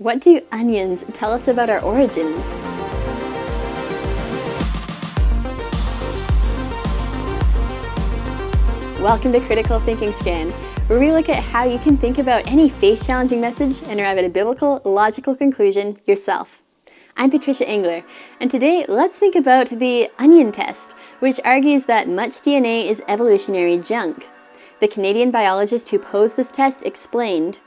What do onions tell us about our origins? Welcome to Critical Thinking Scan, where we look at how you can think about any faith-challenging message and arrive at a biblical, logical conclusion yourself. I'm Patricia Engler, and today let's think about the onion test, which argues that much DNA is evolutionary junk. The Canadian biologist who posed this test explained,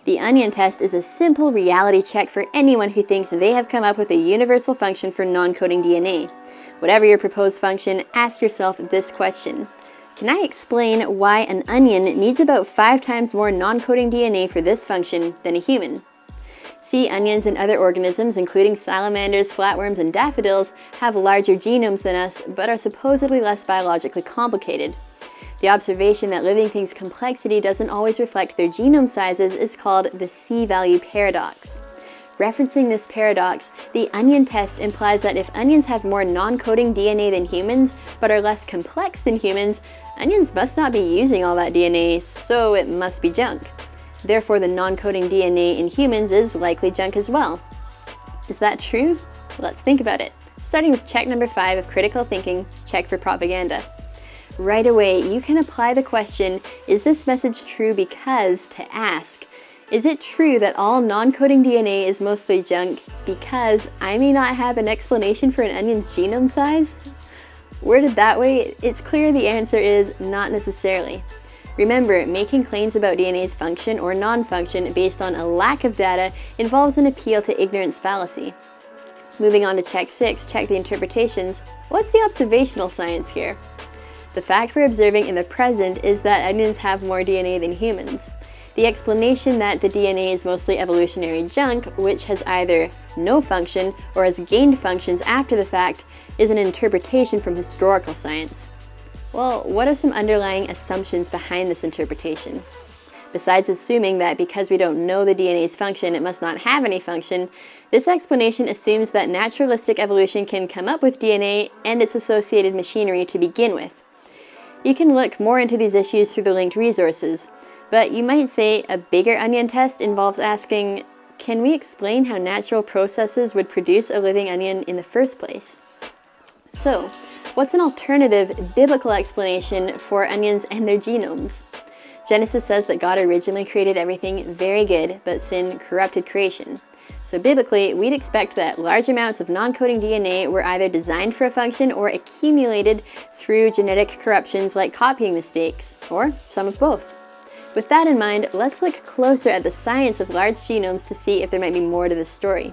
"The onion test is a simple reality check for anyone who thinks they have come up with a universal function for non-coding DNA. Whatever your proposed function, ask yourself this question. Can I explain why an onion needs about 5 times more non-coding DNA for this function than a human? Sea onions and other organisms, including salamanders, flatworms, and daffodils, have larger genomes than us, but are supposedly less biologically complicated. The observation that living things' complexity doesn't always reflect their genome sizes is called the C-value paradox. Referencing this paradox, the onion test implies that if onions have more non-coding DNA than humans, but are less complex than humans, onions must not be using all that DNA, so it must be junk. Therefore, the non-coding DNA in humans is likely junk as well. Is that true? Let's think about it. Starting with check number 5 of critical thinking, check for propaganda. Right away, you can apply the question, is this message true because, to ask, is it true that all non-coding DNA is mostly junk because I may not have an explanation for an onion's genome size? Worded that way, it's clear the answer is not necessarily. Remember, making claims about DNA's function or non-function based on a lack of data involves an appeal to ignorance fallacy. Moving on to check 6, check the interpretations. What's the observational science here? The fact we're observing in the present is that onions have more DNA than humans. The explanation that the DNA is mostly evolutionary junk, which has either no function or has gained functions after the fact, is an interpretation from historical science. Well, what are some underlying assumptions behind this interpretation? Besides assuming that because we don't know the DNA's function, it must not have any function, this explanation assumes that naturalistic evolution can come up with DNA and its associated machinery to begin with. You can look more into these issues through the linked resources, but you might say a bigger onion test involves asking, can we explain how natural processes would produce a living onion in the first place? So, what's an alternative biblical explanation for onions and their genomes? Genesis says that God originally created everything very good, but sin corrupted creation. So biblically, we'd expect that large amounts of non-coding DNA were either designed for a function or accumulated through genetic corruptions like copying mistakes, or some of both. With that in mind, let's look closer at the science of large genomes to see if there might be more to this story.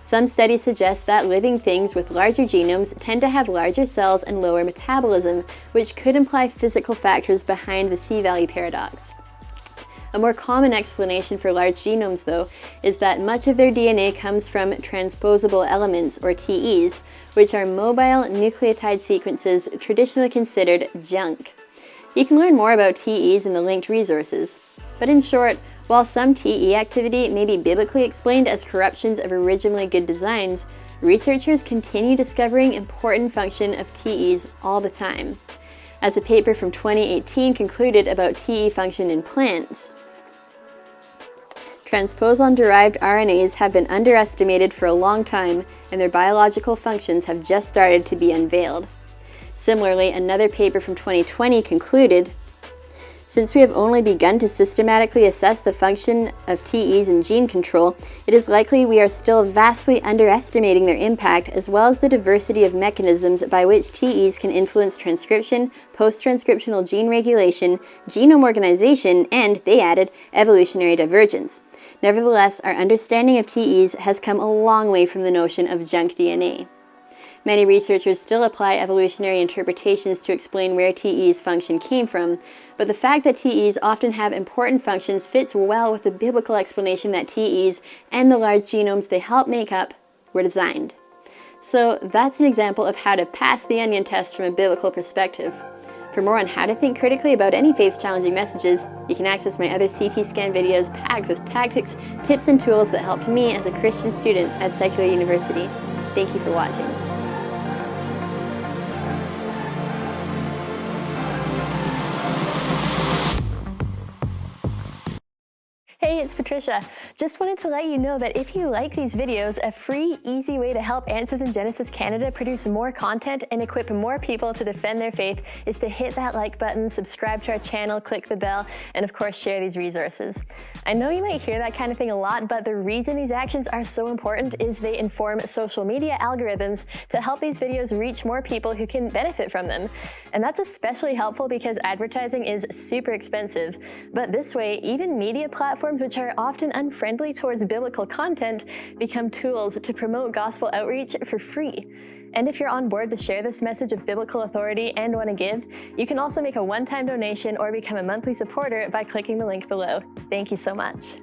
Some studies suggest that living things with larger genomes tend to have larger cells and lower metabolism, which could imply physical factors behind the C-value paradox. A more common explanation for large genomes, though, is that much of their DNA comes from transposable elements, or TEs, which are mobile nucleotide sequences traditionally considered junk. You can learn more about TEs in the linked resources. But in short, while some TE activity may be biblically explained as corruptions of originally good designs, researchers continue discovering important function of TEs all the time. As a paper from 2018 concluded about TE function in plants, transposon-derived RNAs have been underestimated for a long time, and their biological functions have just started to be unveiled. Similarly, another paper from 2020 concluded, since we have only begun to systematically assess the function of TEs in gene control, it is likely we are still vastly underestimating their impact, as well as the diversity of mechanisms by which TEs can influence transcription, post-transcriptional gene regulation, genome organization, and, they added, evolutionary divergence. Nevertheless, our understanding of TEs has come a long way from the notion of junk DNA. Many researchers still apply evolutionary interpretations to explain where TE's function came from, but the fact that TEs often have important functions fits well with the biblical explanation that TEs and the large genomes they help make up were designed. So that's an example of how to pass the onion test from a biblical perspective. For more on how to think critically about any faith-challenging messages, you can access my other CT scan videos packed with tactics, tips, and tools that helped me as a Christian student at Secular University. Thank you for watching. Hey, it's Patricia. Just wanted to let you know that if you like these videos, a free, easy way to help Answers in Genesis Canada produce more content and equip more people to defend their faith is to hit that like button, subscribe to our channel, click the bell, and of course share these resources. I know you might hear that kind of thing a lot, but the reason these actions are so important is they inform social media algorithms to help these videos reach more people who can benefit from them. And that's especially helpful because advertising is super expensive. But this way, even media platforms which are often unfriendly towards biblical content become tools to promote gospel outreach for free. And if you're on board to share this message of biblical authority and want to give, you can also make a one-time donation or become a monthly supporter by clicking the link below. Thank you so much.